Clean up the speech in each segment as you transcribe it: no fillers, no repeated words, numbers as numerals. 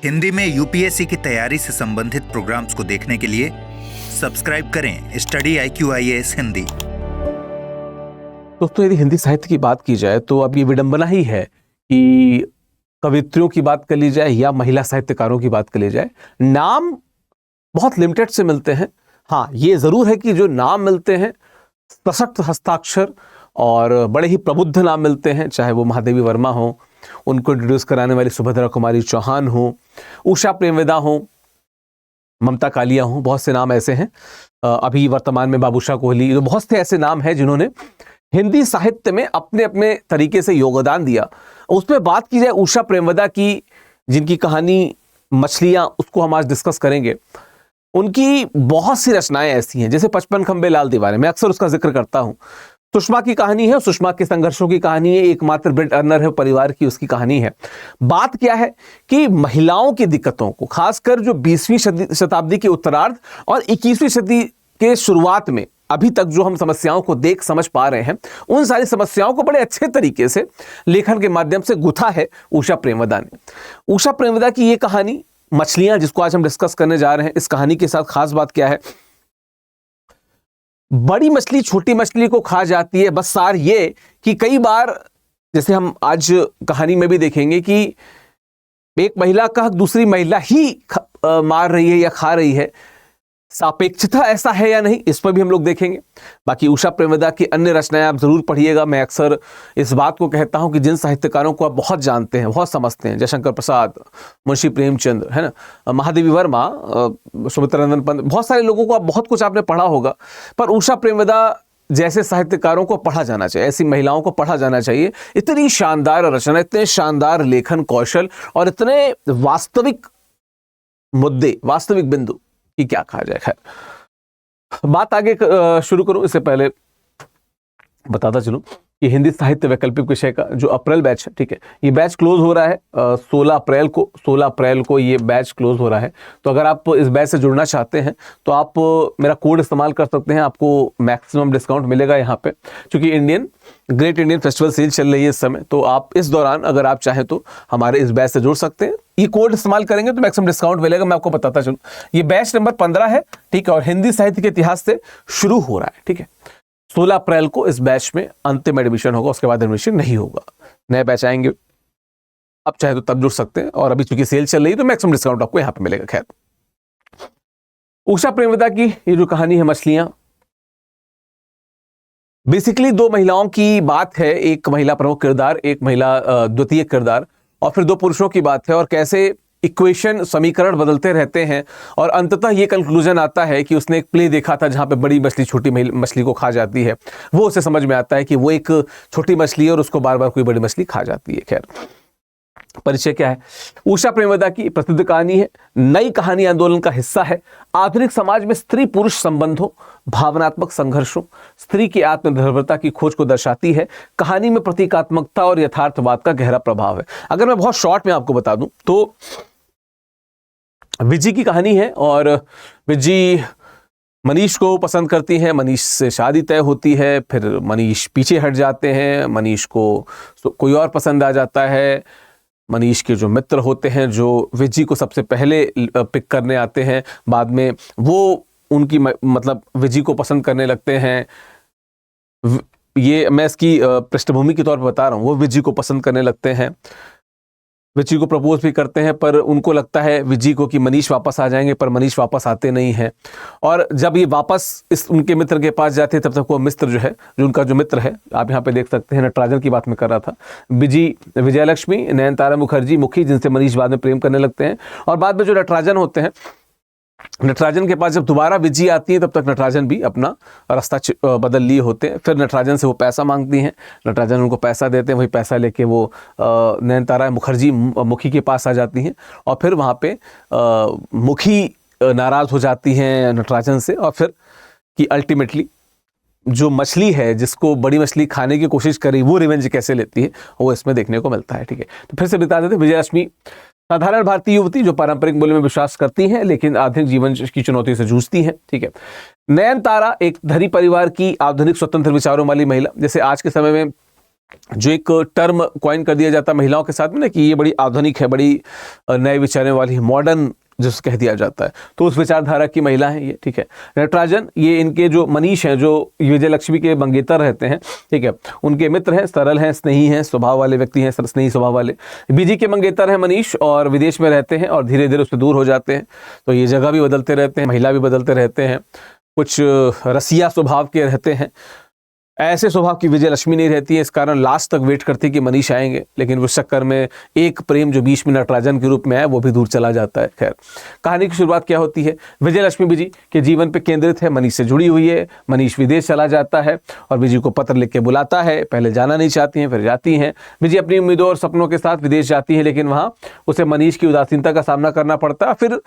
हिंदी में यूपीएससी की तैयारी से संबंधित प्रोग्राम्स को देखने के लिए सब्सक्राइब करें स्टडी IQIAS हिंदी। दोस्तों, यदि हिंदी साहित्य की बात की जाए तो अब ये विडंबना ही है कि कवित्रियों की बात कर ली जाए या महिला साहित्यकारों की बात कर ली जाए, नाम बहुत लिमिटेड से मिलते हैं। हाँ, ये जरूर है कि जो नाम मिलते हैं सशक्त हस्ताक्षर और बड़े ही प्रबुद्ध नाम मिलते हैं, चाहे वो महादेवी वर्मा हो, उनको इंट्रोड्यूस कराने वाली सुभद्रा कुमारी चौहान हो, उषा प्रेमवेदा हो, ममता कालिया हो, बहुत से नाम ऐसे हैं। अभी वर्तमान में बाबूशाह कोहली, तो बहुत से ऐसे नाम हैं जिन्होंने हिंदी साहित्य में अपने अपने तरीके से योगदान दिया। उसमें बात की जाए उषा प्रेमवेदा की, जिनकी कहानी मछलियां, उसको हम आज डिस्कस करेंगे। उनकी बहुत सी रचनाएं ऐसी हैं, जैसे 55 खंबे लाल दीवारें, मैं अक्सर उसका जिक्र करता हूं। सुषमा की कहानी है, सुषमा के संघर्षों की कहानी है, एकमात्र ब्रेड अर्नर है परिवार की, उसकी कहानी है। बात क्या है कि महिलाओं की दिक्कतों को, खासकर जो 20वीं शताब्दी के उत्तरार्ध और 21वीं सदी के शुरुआत में अभी तक जो हम समस्याओं को देख समझ पा रहे हैं, उन सारी समस्याओं को बड़े अच्छे तरीके से लेखन के माध्यम से गुथा है उषा प्रेमवेदा ने। उषा प्रेमवेदा की ये कहानी मछलियां, जिसको आज हम डिस्कस करने जा रहे हैं, इस कहानी के साथ खास बात क्या है, बड़ी मछली छोटी मछली को खा जाती है। बस सार ये कि कई बार, जैसे हम आज कहानी में भी देखेंगे कि एक महिला का हक दूसरी महिला ही मार रही है या खा रही है, सापेक्षता ऐसा है या नहीं, इस पर भी हम लोग देखेंगे। बाकी उषा प्रेमवेदा की अन्य रचनाएं आप जरूर पढ़िएगा। मैं अक्सर इस बात को कहता हूं कि जिन साहित्यकारों को आप बहुत जानते हैं, बहुत समझते हैं, जयशंकर प्रसाद, मुंशी प्रेमचंद, है ना, महादेवी वर्मा, सुमित्रा नंदन पंत, बहुत सारे लोगों को आप बहुत कुछ आपने पढ़ा होगा, पर उषा प्रेमवेदा जैसे साहित्यकारों को पढ़ा जाना चाहिए, ऐसी महिलाओं को पढ़ा जाना चाहिए। इतनी शानदार रचना, इतने शानदार लेखन कौशल और इतने वास्तविक मुद्दे, वास्तविक बिंदु कि क्या कहा जाए। खैर, बात आगे शुरू करूं इससे पहले बताता चलूं कि हिंदी साहित्य वैकल्पिक विषय का जो अप्रैल बैच है, ठीक है, ये बैच क्लोज हो रहा है 16 अप्रैल को ये बैच क्लोज हो रहा है। तो अगर आप इस बैच से जुड़ना चाहते हैं तो आप मेरा कोड इस्तेमाल कर सकते हैं, आपको मैक्सिमम डिस्काउंट मिलेगा यहाँ पे, क्योंकि ग्रेट इंडियन फेस्टिवल सेल चल रही है इस समय। तो आप इस दौरान अगर आप चाहें तो हमारे इस बैच से जुड़ सकते हैं। ये कोड इस्तेमाल करेंगे तो मैक्सिमम डिस्काउंट मिलेगा। मैं आपको बताता चलूं, ये बैच नंबर 15 है, ठीक है, और हिंदी साहित्य के इतिहास से शुरू हो रहा है, ठीक है। 16 अप्रैल को इस बैच में अंतिम एडमिशन होगा, उसके बाद एडमिशन नहीं होगा, नए बैच आएंगे। आप चाहे तो तब जुड़ सकते हैं, और अभी चूंकि सेल चल रही है तो मैक्सिमम डिस्काउंट आपको यहां पे मिलेगा। खैर, उषा प्रेमवेदा की ये जो कहानी है मछलियां, बेसिकली दो महिलाओं की बात है, एक महिला प्रमुख किरदार, एक महिला द्वितीय किरदार, और फिर दो पुरुषों की बात है, और कैसे इक्वेशन, समीकरण बदलते रहते हैं, और अंततः ये कंक्लूजन आता है कि उसने एक प्ले देखा था जहां पे बड़ी मछली छोटी मछली को खा जाती है। वो उसे समझ में आता है कि वो एक छोटी मछली है और उसको बार बार कोई बड़ी मछली खा जाती है। खैर, परिचय क्या है, उषा प्रेमवेदा की प्रसिद्ध कहानी है, नई कहानी आंदोलन का हिस्सा है, आधुनिक समाज में स्त्री पुरुष संबंधों, भावनात्मक संघर्षों, स्त्री की आत्मनिर्भरता की खोज को दर्शाती है। कहानी में प्रतीकात्मकता और यथार्थवाद का गहरा प्रभाव है। अगर मैं बहुत शॉर्ट में आपको बता दूं तो विजी की कहानी है, और विजी मनीष को पसंद करती हैं, मनीष से शादी तय होती है, फिर मनीष पीछे हट जाते हैं, मनीष को कोई और पसंद आ जाता है। मनीष के जो मित्र होते हैं, जो विजी को सबसे पहले पिक करने आते हैं, बाद में वो उनकी मतलब विजी को पसंद करने लगते हैं। ये मैं इसकी पृष्ठभूमि के तौर पर बता रहा हूँ। वो विजी को पसंद करने लगते हैं, विजी को प्रपोज भी करते हैं, पर उनको लगता है विजी को कि मनीष वापस आ जाएंगे, पर मनीष वापस आते नहीं हैं। और जब ये वापस उनके मित्र के पास जाते हैं, तब तक वो मित्र जो है, जो उनका जो मित्र है, आप यहाँ पे देख सकते हैं, नटराजन की बात मैं कर रहा था, विजयलक्ष्मी, नयनतारा मुखी, जिनसे मनीष बाद में प्रेम करने लगते हैं। और बाद में जो नटराजन होते हैं, नटराजन के पास जब दोबारा विजी आती है, तब तक नटराजन भी अपना रास्ता बदल लिए होते हैं। फिर नटराजन से वो पैसा मांगती हैं, नटराजन उनको पैसा देते हैं, वही पैसा लेके वो नयनतारा मुखी के पास आ जाती हैं, और फिर वहाँ पे मुखी नाराज हो जाती हैं नटराजन से, और फिर कि अल्टीमेटली जो मछली है, जिसको बड़ी मछली खाने की कोशिश करी, वो रिवेंज कैसे लेती है, वो इसमें देखने को मिलता है, ठीक है। तो फिर से बता देते, विजयलक्ष्मी साधारण भारतीय युवती जो पारंपरिक मूल्य में विश्वास करती हैं, लेकिन आधुनिक जीवन की चुनौती से जूझती हैं, ठीक है। नयनतारा एक धनी परिवार की आधुनिक स्वतंत्र विचारों वाली महिला, जैसे आज के समय में जो एक टर्म कॉइन कर दिया जाता है महिलाओं के साथ में ना कि ये बड़ी आधुनिक है, बड़ी नए विचारों वाली है, मॉडर्न जिसको कह दिया जाता है, तो उस विचारधारा की महिला है ये, ठीक है। नटराजन ये इनके जो मनीष हैं, जो विजय लक्ष्मी के मंगेतर रहते हैं, ठीक है, उनके मित्र हैं, सरल हैं, स्नेही हैं, स्वभाव वाले व्यक्ति हैं, स्नेही स्वभाव वाले। बीजी के मंगेतर हैं मनीष, और विदेश में रहते हैं और धीरे धीरे उससे दूर हो जाते हैं, तो ये जगह भी बदलते रहते हैं, महिला भी बदलते रहते हैं, कुछ रसिया स्वभाव के रहते हैं। ऐसे स्वभाव की विजय लक्ष्मी नहीं रहती है, इस कारण लास्ट तक वेट करती है कि मनीष आएंगे, लेकिन उस चक्कर में एक प्रेम जो बीच में नटराजन के रूप में है वो भी दूर चला जाता है। खैर, कहानी की शुरुआत क्या होती है, विजय लक्ष्मी बिजी के जीवन पे केंद्रित है, मनीष से जुड़ी हुई है। मनीष विदेश चला जाता है और बिजी को पत्र लिख के बुलाता है, पहले जाना नहीं चाहती हैं, फिर जाती हैं। बिजी अपनी उम्मीदों और सपनों के साथ विदेश जाती है, लेकिन वहाँ उसे मनीष की उदासीनता का सामना करना पड़ता है। फिर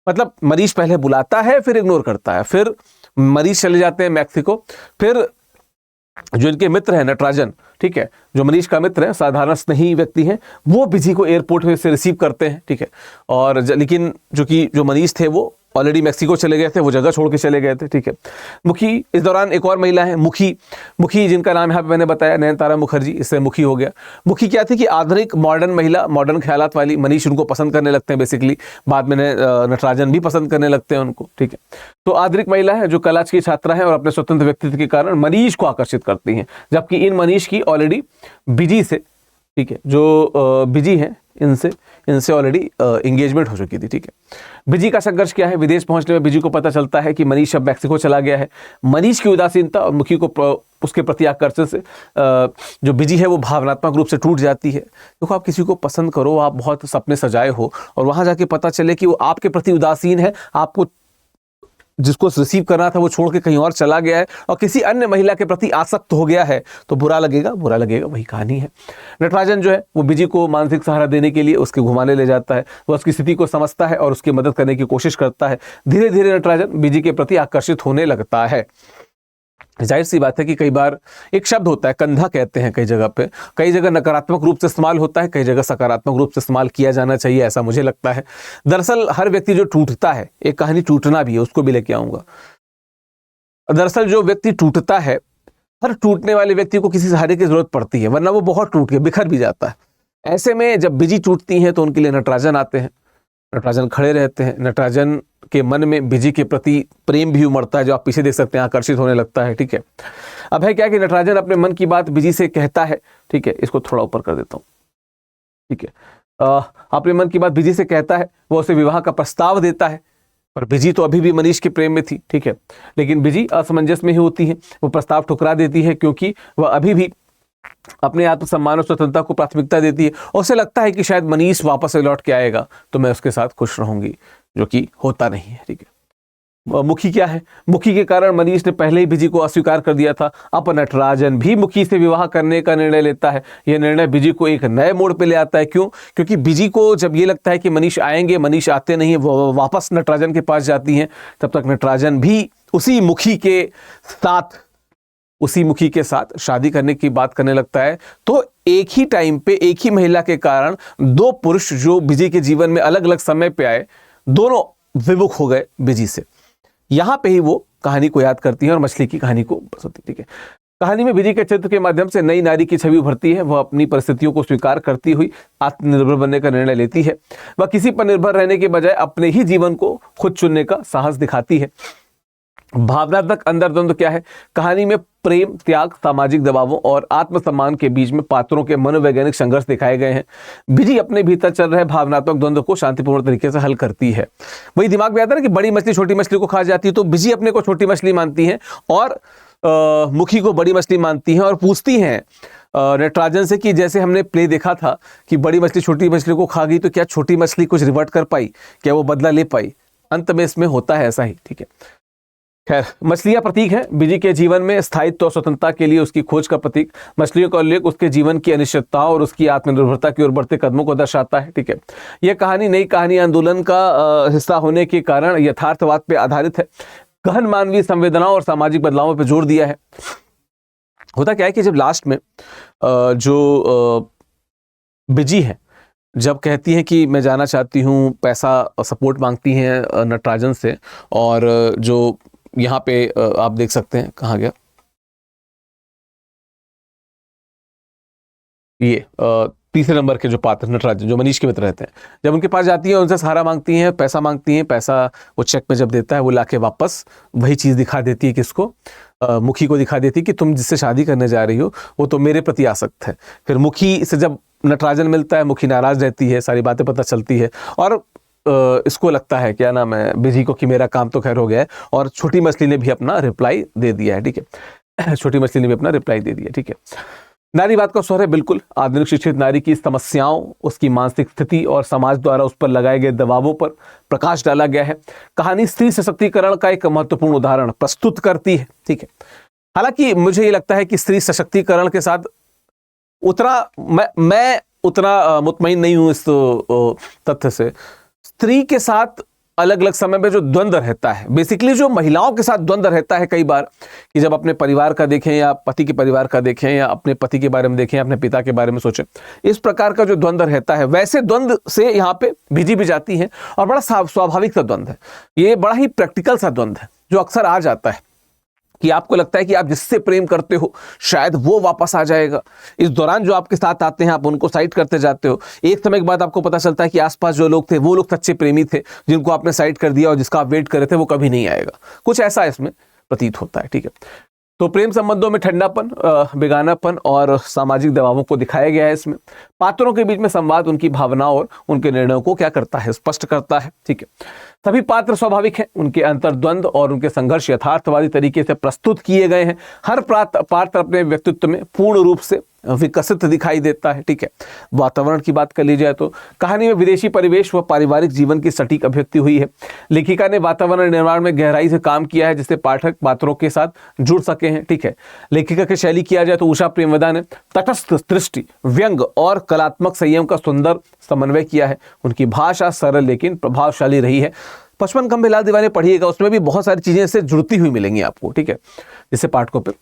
मतलब मनीष पहले बुलाता है, फिर इग्नोर करता है, फिर मनीष चले जाते हैं मैक्सिको। फिर जो इनके मित्र हैं नटराजन, ठीक है, जो मनीष का मित्र है, साधारण स्नेही व्यक्ति हैं, वो बिजी को एयरपोर्ट में से रिसीव करते हैं, ठीक है। और लेकिन जो मनीष थे वो ऑलरेडी मैक्सिको चले गए थे, वो जगह छोड़ के चले गए थे, ठीक है। मुखी, इस दौरान एक और महिला है मुखी जिनका नाम यहाँ पे मैंने बताया नयनतारा मुखर्जी, इससे मुखी हो गया। मुखी क्या थी कि आधुनिक मॉडर्न महिला, मॉडर्न ख्यालात वाली। मनीष उनको पसंद करने लगते हैं बेसिकली, बाद में नटराजन भी पसंद करने लगते हैं उनको, ठीक है। तो आधुनिक महिला है जो कॉलेज की छात्रा है और अपने स्वतंत्र व्यक्तित्व के कारण मनीष को आकर्षित करती हैं, जबकि इन मनीष की ऑलरेडी बिजी से, ठीक है, जो बिजी हैं इनसे ऑलरेडी एंगेजमेंट हो चुकी थी, ठीक है। बिजी का संघर्ष क्या है, विदेश पहुंचने में बिजी को पता चलता है कि मनीष अब मैक्सिको चला गया है। मनीष की उदासीनता और मुखी को उसके प्रति आकर्षण से जो बिजी है वो भावनात्मक रूप से टूट जाती है। देखो, आप किसी को पसंद करो, आप बहुत सपने सजाए हो, और वहां जाके पता चले कि वो आपके प्रति उदासीन है, आपको जिसको रिसीव करना था वो छोड़ के कहीं और चला गया है और किसी अन्य महिला के प्रति आसक्त हो गया है, तो बुरा लगेगा। वही कहानी है। नटराजन जो है वो बिजी को मानसिक सहारा देने के लिए उसके घुमाने ले जाता है, वो उसकी स्थिति को समझता है और उसकी मदद करने की कोशिश करता है। धीरे धीरे नटराजन बिजी के प्रति आकर्षित होने लगता है। जाहिर सी बात है कि कई बार एक शब्द होता है, कंधा कहते हैं, कई जगह नकारात्मक रूप से इस्तेमाल होता है, कई जगह सकारात्मक रूप से इस्तेमाल किया जाना चाहिए, ऐसा मुझे लगता है। दरअसल हर व्यक्ति जो टूटता है, एक कहानी टूटना भी है, उसको भी लेके आऊंगा। दरअसल जो व्यक्ति टूटता है, हर टूटने वाले व्यक्ति को किसी सहारे की जरूरत पड़ती है, वरना वो बहुत टूट के बिखर भी जाता है। ऐसे में जब बिजी टूटती हैं तो उनके लिए नटराजन आते हैं। नटराजन खड़े रहते हैं। नटराजन के मन में बिजी के प्रति प्रेम भी उमड़ता है, जो आप पीछे देख सकते हैं, आकर्षित होने लगता है, ठीक है। अब है क्या कि नटराजन अपने मन की बात बिजी से कहता है, ठीक है, इसको थोड़ा ऊपर कर देता हूं, ठीक है। अपने मन की बात बिजी से कहता है, वो उसे विवाह का प्रस्ताव देता है, पर बिजी तो अभी भी मनीष के प्रेम में थी, ठीक है। लेकिन बिजी असमंजस में ही होती है, वो प्रस्ताव ठुकरा देती है क्योंकि वह अभी भी अपने आत्मसम्मान और स्वतंत्रता को प्राथमिकता देती है, और उसे लगता है कि शायद मनीष वापस से लौट के आएगा तो मैं उसके साथ खुश रहूंगी, जो कि होता नहीं है, ठीक है। मुखी क्या है, मुखी के कारण मनीष ने पहले ही बिजी को अस्वीकार कर दिया था। अब नटराजन भी मुखी से विवाह करने का निर्णय लेता है। यह निर्णय बिजी को एक नए मोड़ पे ले आता है। क्यों? क्योंकि बिजी को जब ये लगता है कि मनीष आएंगे, मनीष आते नहीं है, वो वापस नटराजन के पास जाती हैं, तब तक नटराजन भी उसी मुखी के साथ शादी करने की बात करने लगता है। तो एक ही टाइम पे, एक ही महिला के कारण दो पुरुष जो बिजी के जीवन में अलग अलग समय पे आए, दोनों विमुख हो गए बिजी से। यहां पे ही वो कहानी को याद करती है और मछली की कहानी को बस होती, ठीक है। कहानी में बिजी के चरित्र के माध्यम से नई नारी की छवि उभरती है। वह अपनी परिस्थितियों को स्वीकार करती हुई आत्मनिर्भर बनने का निर्णय लेती है। वह किसी पर निर्भर रहने के बजाय अपने ही जीवन को खुद चुनने का साहस दिखाती है। भावनात्मक अंतर्द्वंद क्या है? कहानी में प्रेम, त्याग, सामाजिक दबावों और आत्मसम्मान के बीच में पात्रों के मनोवैज्ञानिक संघर्ष दिखाए गए हैं। बिजी अपने भीतर चल रहे भावनात्मक द्वंद्व को शांतिपूर्ण तरीके से हल करती है। वही दिमाग में आता है ना कि बड़ी मछली छोटी मछली को खा जाती है, तो बिजी अपने को छोटी मछली मानती है और मुखी को बड़ी मछली मानती है और पूछती हैं नटराजन से कि जैसे हमने प्ले देखा था कि बड़ी मछली छोटी मछली को खा गई, तो क्या छोटी मछली कुछ रिवर्ट कर पाई, क्या वो बदला ले पाई? अंत में इसमें होता है ऐसा ही, ठीक है। खैर, मछलियां प्रतीक हैं बिजी के जीवन में स्थायित्व और स्वतंत्रता के लिए उसकी खोज का प्रतीक। मछलियों का उल्लेख उसके जीवन की अनिश्चितता और उसकी आत्मनिर्भरता की ओर बढ़ते कदमों को दर्शाता है, ठीक है। यह कहानी नई कहानी आंदोलन का हिस्सा होने के कारण यथार्थवाद पे आधारित है। गहन मानवीय संवेदनाओं और सामाजिक बदलावों पर जोर दिया है। होता क्या है कि जब लास्ट में जो बिजी है, जब कहती हैं कि मैं जाना चाहती हूँ, पैसा सपोर्ट मांगती हैं नटराजन से, और जो यहाँ पे आप देख सकते हैं, कहाँ गया, ये तीसरे नंबर के जो पात्र नटराजन, जो मनीष के मित्र रहते हैं, जब उनके पास जाती है, उनसे सहारा मांगती हैं, पैसा मांगती हैं, पैसा वो चेक में जब देता है वो लाके वापस वही चीज़ दिखा देती है, किसको, मुखी को दिखा देती है कि तुम जिससे शादी करने जा रही हो वो तो मेरे प्रति आसक्त है। फिर मुखी से जब नटराजन मिलता है, मुखी नाराज रहती है, सारी बातें पता चलती है और इसको लगता है, क्या नाम है, बिजी को, कि मेरा काम तो खैर हो गया है, और छोटी मछली ने भी अपना रिप्लाई दे दिया है, ठीक है, छोटी मछली ने भी अपना रिप्लाई दे दिया, ठीक है। नारीवाद का स्वर है बिल्कुल आधुनिक शिक्षित नारी की समस्याओं, उसकी मानसिक स्थिति और समाज द्वारा उस पर लगाए गए दबावों पर प्रकाश डाला गया है। कहानी स्त्री सशक्तिकरण का एक महत्वपूर्ण उदाहरण प्रस्तुत करती है, ठीक है। हालांकि मुझे ये लगता है कि स्त्री सशक्तिकरण के साथ मैं उतना मुतमईन नहीं हूं इस तथ्य से। स्त्री के साथ अलग अलग समय में जो द्वंद्व रहता है, बेसिकली जो महिलाओं के साथ द्वंद्व रहता है कई बार, कि जब अपने परिवार का देखें या पति के परिवार का देखें या अपने पति के बारे में देखें, अपने पिता के बारे में सोचें, इस प्रकार का जो द्वंद्व रहता है, वैसे द्वंद्व से यहाँ पे भिजी भी जाती है और बड़ा स्वाभाविक सा द्वंद्व है। ये बड़ा ही प्रैक्टिकल सा द्वंद्व है जो अक्सर आ जाता है कि आपको लगता है कि आप जिससे प्रेम करते हो शायद वो वापस आ जाएगा। इस दौरान जो आपके साथ आते हैं आप उनको साइड करते जाते हो। एक समय के बाद आपको पता चलता है कि आसपास जो लोग थे वो लोग सच्चे प्रेमी थे, जिनको आपने साइड कर दिया और जिसका आप वेट कर रहे थे वो कभी नहीं आएगा। कुछ ऐसा इसमें प्रतीत होता है, ठीक है। तो प्रेम संबंधों में ठंडापन, बेगानापन और सामाजिक दबावों को दिखाया गया है इसमें। पात्रों के बीच में संवाद उनकी भावनाओं और उनके निर्णयों को क्या करता है, स्पष्ट करता है, ठीक है। सभी पात्र स्वाभाविक हैं, उनके अंतर्द्वंद और उनके संघर्ष यथार्थवादी तरीके से प्रस्तुत किए गए हैं। हर पात्र अपने व्यक्तित्व में पूर्ण रूप से विकसित दिखाई देता है, ठीक है। वातावरण की बात कर ली जाए तो कहानी में विदेशी परिवेश व पारिवारिक जीवन की सटीक अभिव्यक्ति हुई है। लेखिका ने वातावरण निर्माण में गहराई से काम किया है जिससे पाठक पात्रों के साथ जुड़ सके हैं, ठीक है। लेखिका की शैली किया जाए तो उषा प्रेमवदा ने तटस्थ दृष्टि, व्यंग और कलात्मक संयम का सुंदर समन्वय किया है। उनकी भाषा सरल लेकिन प्रभावशाली रही है। 55 खंबे लाल दीवाने पढ़िएगा, उसमें भी बहुत सारी चीजें इससे जुड़ती हुई मिलेंगी आपको, ठीक है, जिससे पाठकों पर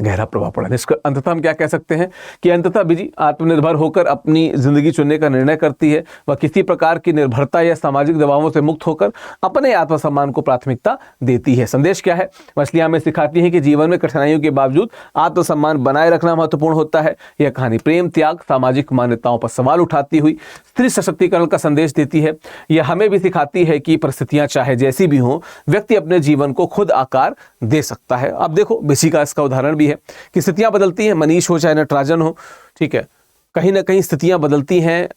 गहरा प्रभाव पड़ा है। इसका अंततः हम क्या कह सकते हैं कि अंततः बिजी आत्मनिर्भर होकर अपनी जिंदगी चुनने का निर्णय करती है। वह किसी प्रकार की निर्भरता या सामाजिक दबावों से मुक्त होकर अपने आत्मसम्मान को प्राथमिकता देती है। संदेश क्या है? मछलियां हमें सिखाती हैं कि जीवन में कठिनाइयों के बावजूद आत्मसम्मान बनाए रखना महत्वपूर्ण होता है। यह कहानी प्रेम, त्याग, सामाजिक मान्यताओं पर सवाल उठाती हुई स्त्री सशक्तिकरण का संदेश देती है। यह हमें भी सिखाती है कि परिस्थितियां चाहे जैसी भी हों, व्यक्ति अपने जीवन को खुद आकार दे सकता है। अब देखो बेसी का इसका उदाहरण भी है कि स्थितियां बदलती हैं, मनीष हो चाहे नटराजन हो, ठीक है, कहीं ना कहीं स्थितियां बदलती हैं,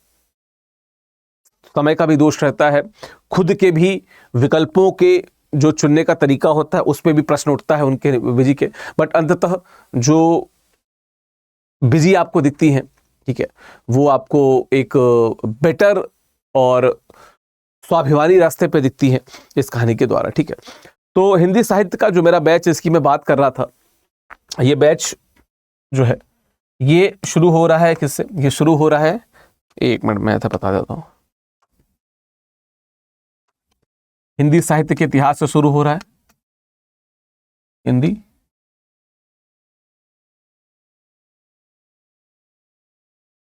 समय का भी दोष रहता है, खुद के भी विकल्पों के जो चुनने का तरीका होता है उस पर भी प्रश्न उठता है उनके बिजी के। बट अंततः जो बिजी आपको दिखती हैं, ठीक है, वो आपको एक बेटर और स्वाभिमानी रास्ते पे दिखती है इस कहानी के द्वारा, ठीक है। तो हिंदी साहित्य का जो मेरा बैच, इसकी मैं बात कर रहा था, ये बैच जो है ये शुरू हो रहा है किससे? ये शुरू हो रहा है, एक मिनट मैं ऐसा बता देता हूं, हिंदी साहित्य के इतिहास से शुरू हो रहा है। हिंदी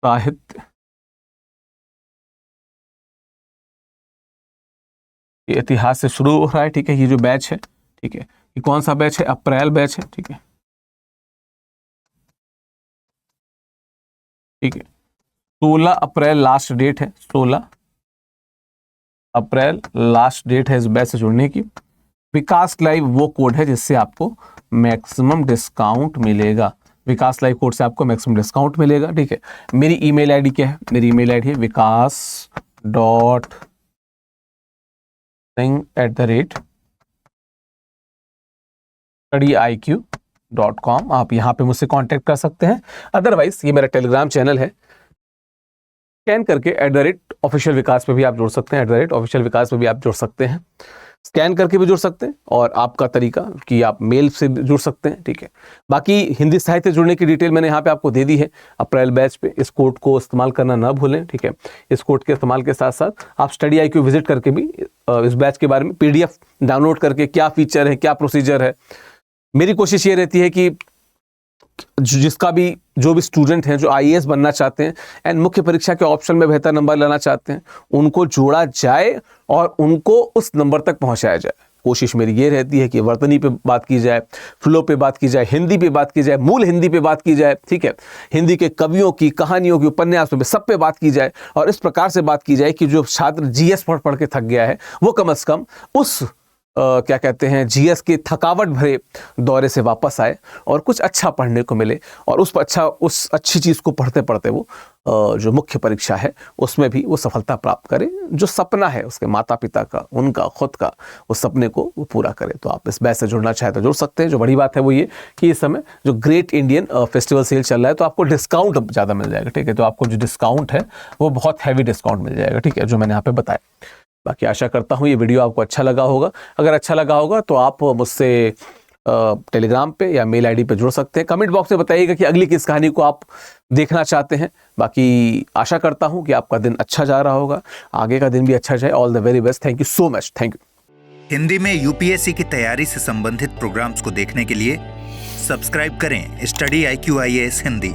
साहित्य ये इतिहास से शुरू हो रहा है, ठीक है। ये जो बैच है, ठीक है, ये कौन सा बैच है? अप्रैल बैच है, ठीक है, ठीक है। 16 अप्रैल लास्ट डेट है, 16 अप्रैल लास्ट डेट है इस बैच से जुड़ने की। विकास लाइव वो कोड है जिससे आपको मैक्सिमम डिस्काउंट मिलेगा। विकास लाइव कोड से आपको मैक्सिमम डिस्काउंट मिलेगा, ठीक है। मेरी ईमेल आईडी क्या है? मेरी ईमेल आईडी है vikas.singh@studiiq.com। आप यहाँ पे मुझसे कांटेक्ट कर सकते हैं। अदरवाइज ये मेरा टेलीग्राम चैनल है, स्कैन करके @official विकास पे भी आप जुड़ सकते हैं, @official विकास पे भी आप जुड़ सकते हैं, स्कैन करके भी जुड़ सकते हैं, और आपका तरीका कि आप मेल से जुड़ सकते हैं, ठीक है। बाकी हिंदी साहित्य जुड़ने की डिटेल मैंने यहाँ पे आपको दे दी है अप्रैल बैच पे। इस कोड को इस्तेमाल करना ना भूलें, ठीक है। इस कोड के इस्तेमाल के साथ साथ आप स्टडी IQ विजिट करके भी इस बैच के बारे में PDF डाउनलोड करके क्या फीचर है, क्या प्रोसीजर है। मेरी कोशिश ये रहती है कि जो भी स्टूडेंट हैं जो IAS बनना चाहते हैं एंड मुख्य परीक्षा के ऑप्शन में बेहतर नंबर लाना चाहते हैं, उनको जोड़ा जाए और उनको उस नंबर तक पहुंचाया जाए। कोशिश मेरी ये रहती है कि वर्तनी पे बात की जाए, फ्लो पे बात की जाए, हिंदी पे बात की जाए, मूल हिंदी पे बात की जाए, ठीक है, हिंदी के कवियों की, कहानियों की, उपन्यासों पे, सब पे बात की जाए, और इस प्रकार से बात की जाए कि जो छात्र जीएस पढ़ पढ़ के थक गया है वो कम से कम उस क्या कहते हैं जीएस के थकावट भरे दौरे से वापस आए और कुछ अच्छा पढ़ने को मिले, और उस अच्छी चीज़ को पढ़ते पढ़ते वो जो मुख्य परीक्षा है उसमें भी वो सफलता प्राप्त करे, जो सपना है उसके माता पिता का, उनका खुद का, उस सपने को वो पूरा करे। तो आप इस बैच से जुड़ना चाहे तो जुड़ सकते हैं। जो बड़ी बात है वो ये कि इस समय जो ग्रेट इंडियन फेस्टिवल सेल चल रहा है तो आपको डिस्काउंट ज़्यादा मिल जाएगा, ठीक है। तो आपको जो डिस्काउंट है वो बहुत हैवी डिस्काउंट मिल जाएगा, ठीक है, जो मैंने यहाँ पे बताया। बाकी आशा करता हूँ ये वीडियो आपको अच्छा लगा होगा। अगर अच्छा लगा होगा तो आप मुझसे टेलीग्राम पे या मेल आईडी पे जुड़ सकते हैं। कमेंट बॉक्स में बताइएगा कि अगली किस कहानी को आप देखना चाहते हैं। बाकी आशा करता हूँ कि आपका दिन अच्छा जा रहा होगा, आगे का दिन भी अच्छा जाए। All the very best. Thank you so much. Thank you. Hindi में यूपीएससी की तैयारी से संबंधित प्रोग्राम्स को देखने के लिए सब्सक्राइब करें स्टडी IQ IAS हिंदी।